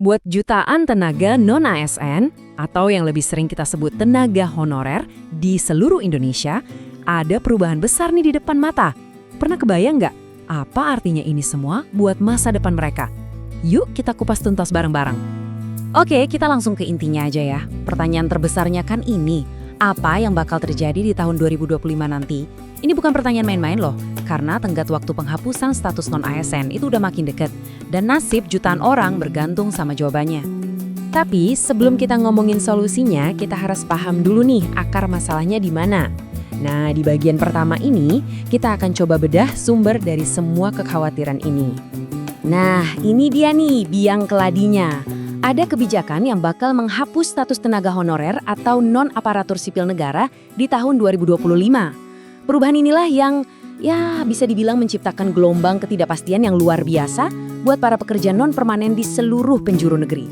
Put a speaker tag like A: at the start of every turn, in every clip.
A: Buat jutaan tenaga non-ASN, atau yang lebih sering kita sebut tenaga honorer, di seluruh Indonesia, ada perubahan besar nih di depan mata. Pernah kebayang nggak apa artinya ini semua buat masa depan mereka? Yuk kita kupas tuntas bareng-bareng. Oke, kita langsung ke intinya aja ya. Pertanyaan terbesarnya kan ini, apa yang bakal terjadi di tahun 2025 nanti? Ini bukan pertanyaan main-main loh, karena tenggat waktu penghapusan status non-ASN itu udah makin deket, dan nasib jutaan orang bergantung sama jawabannya. Tapi sebelum kita ngomongin solusinya, kita harus paham dulu nih akar masalahnya di mana. Nah, di bagian pertama ini, kita akan coba bedah sumber dari semua kekhawatiran ini. Nah, ini dia nih biang keladinya. Ada kebijakan yang bakal menghapus status tenaga honorer atau non-aparatur sipil negara di tahun 2025. Perubahan inilah yang bisa dibilang menciptakan gelombang ketidakpastian yang luar biasa buat para pekerja non-permanen di seluruh penjuru negeri.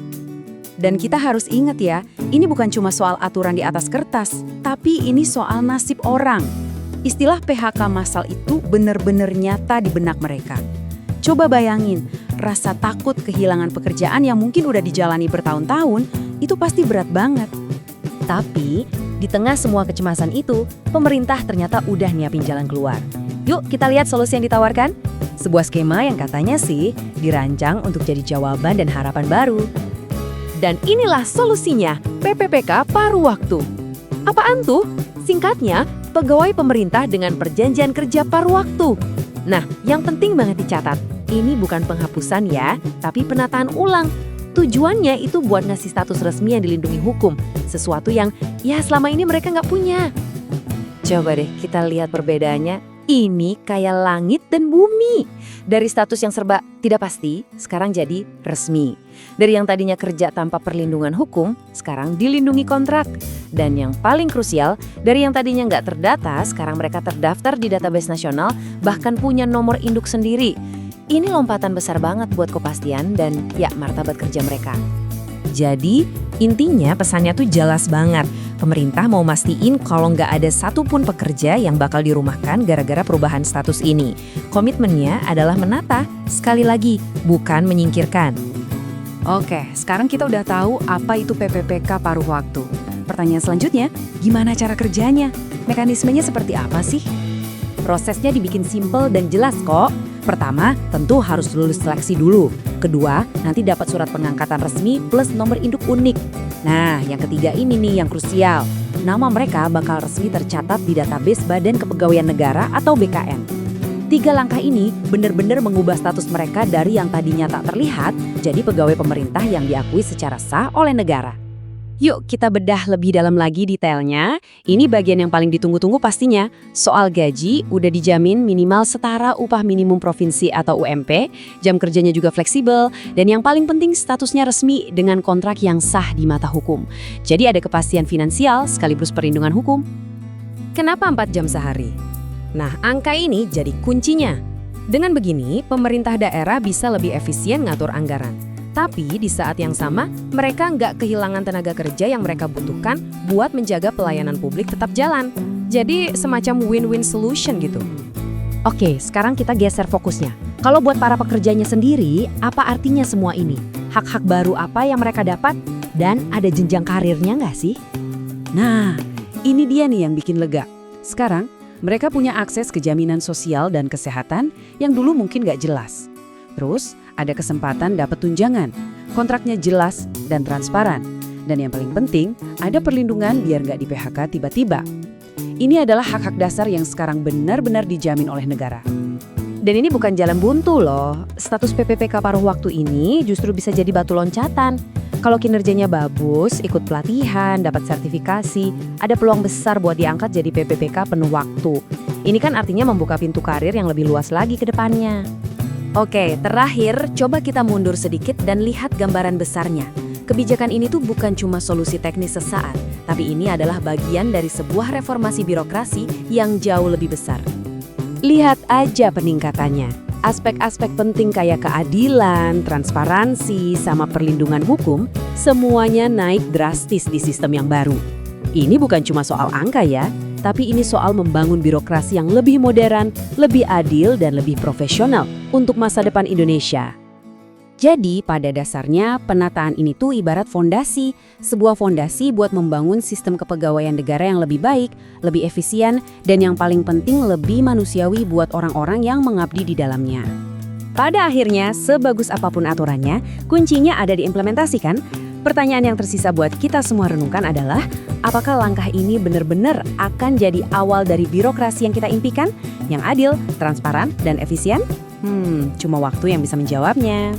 A: Dan kita harus ingat ya, ini bukan cuma soal aturan di atas kertas, tapi ini soal nasib orang. Istilah PHK massal itu benar-benar nyata di benak mereka. Coba bayangin, rasa takut kehilangan pekerjaan yang mungkin udah dijalani bertahun-tahun, itu pasti berat banget. Tapi, di tengah semua kecemasan itu, pemerintah ternyata udah nyiapin jalan keluar. Yuk kita lihat solusi yang ditawarkan. Sebuah skema yang katanya sih dirancang untuk jadi jawaban dan harapan baru. Dan inilah solusinya, PPPK paruh waktu. Apaan tuh? Singkatnya, pegawai pemerintah dengan perjanjian kerja paruh waktu. Nah, yang penting banget dicatat, ini bukan penghapusan ya, tapi penataan ulang. Tujuannya itu buat ngasih status resmi yang dilindungi hukum, sesuatu yang selama ini mereka nggak punya. Coba deh kita lihat perbedaannya, ini kayak langit dan bumi. Dari status yang serba tidak pasti, sekarang jadi resmi. Dari yang tadinya kerja tanpa perlindungan hukum, sekarang dilindungi kontrak. Dan yang paling krusial, dari yang tadinya nggak terdata, sekarang mereka terdaftar di database nasional, bahkan punya nomor induk sendiri. Ini lompatan besar banget buat kepastian dan martabat kerja mereka. Jadi, intinya pesannya tuh jelas banget. Pemerintah mau mastiin kalau nggak ada satupun pekerja yang bakal dirumahkan gara-gara perubahan status ini. Komitmennya adalah menata, sekali lagi, bukan menyingkirkan. Oke, sekarang kita udah tahu apa itu PPPK paruh waktu. Pertanyaan selanjutnya, gimana cara kerjanya? Mekanismenya seperti apa sih? Prosesnya dibikin simpel dan jelas kok. Pertama, tentu harus lulus seleksi dulu. Kedua, nanti dapat surat pengangkatan resmi plus nomor induk unik. Nah, yang ketiga ini nih yang krusial. Nama mereka bakal resmi tercatat di database Badan Kepegawaian Negara atau BKN. 3 langkah ini benar-benar mengubah status mereka dari yang tadinya tak terlihat jadi pegawai pemerintah yang diakui secara sah oleh negara. Yuk kita bedah lebih dalam lagi detailnya. Ini bagian yang paling ditunggu-tunggu pastinya. Soal gaji udah dijamin minimal setara upah minimum provinsi atau UMP, jam kerjanya juga fleksibel, dan yang paling penting statusnya resmi dengan kontrak yang sah di mata hukum. Jadi ada kepastian finansial sekaligus perlindungan hukum. Kenapa 4 jam sehari? Nah, angka ini jadi kuncinya. Dengan begini, pemerintah daerah bisa lebih efisien ngatur anggaran. Tapi di saat yang sama, mereka nggak kehilangan tenaga kerja yang mereka butuhkan buat menjaga pelayanan publik tetap jalan. Jadi semacam win-win solution gitu. Oke, sekarang kita geser fokusnya. Kalau buat para pekerjanya sendiri, apa artinya semua ini? Hak-hak baru apa yang mereka dapat? Dan ada jenjang karirnya nggak sih?
B: Nah, ini dia nih yang bikin lega. Sekarang, mereka punya akses ke jaminan sosial dan kesehatan yang dulu mungkin nggak jelas. Terus, ada kesempatan dapat tunjangan, kontraknya jelas dan transparan. Dan yang paling penting, ada perlindungan biar nggak di-PHK tiba-tiba. Ini adalah hak-hak dasar yang sekarang benar-benar dijamin oleh negara.
A: Dan ini bukan jalan buntu loh. Status PPPK paruh waktu ini justru bisa jadi batu loncatan. Kalau kinerjanya bagus, ikut pelatihan, dapat sertifikasi, ada peluang besar buat diangkat jadi PPPK penuh waktu. Ini kan artinya membuka pintu karir yang lebih luas lagi ke depannya. Oke, terakhir coba kita mundur sedikit dan lihat gambaran besarnya. Kebijakan ini tuh bukan cuma solusi teknis sesaat, tapi ini adalah bagian dari sebuah reformasi birokrasi yang jauh lebih besar. Lihat aja peningkatannya. Aspek-aspek penting kayak keadilan, transparansi, sama perlindungan hukum, semuanya naik drastis di sistem yang baru. Ini bukan cuma soal angka ya, tapi ini soal membangun birokrasi yang lebih modern, lebih adil, dan lebih profesional untuk masa depan Indonesia.
B: Jadi pada dasarnya penataan ini tuh ibarat fondasi, sebuah fondasi buat membangun sistem kepegawaian negara yang lebih baik, lebih efisien, dan yang paling penting lebih manusiawi buat orang-orang yang mengabdi di dalamnya.
A: Pada akhirnya, sebagus apapun aturannya, kuncinya ada di implementasi kan? Pertanyaan yang tersisa buat kita semua renungkan adalah, apakah langkah ini benar-benar akan jadi awal dari birokrasi yang kita impikan? Yang adil, transparan, dan efisien? Cuma waktu yang bisa menjawabnya.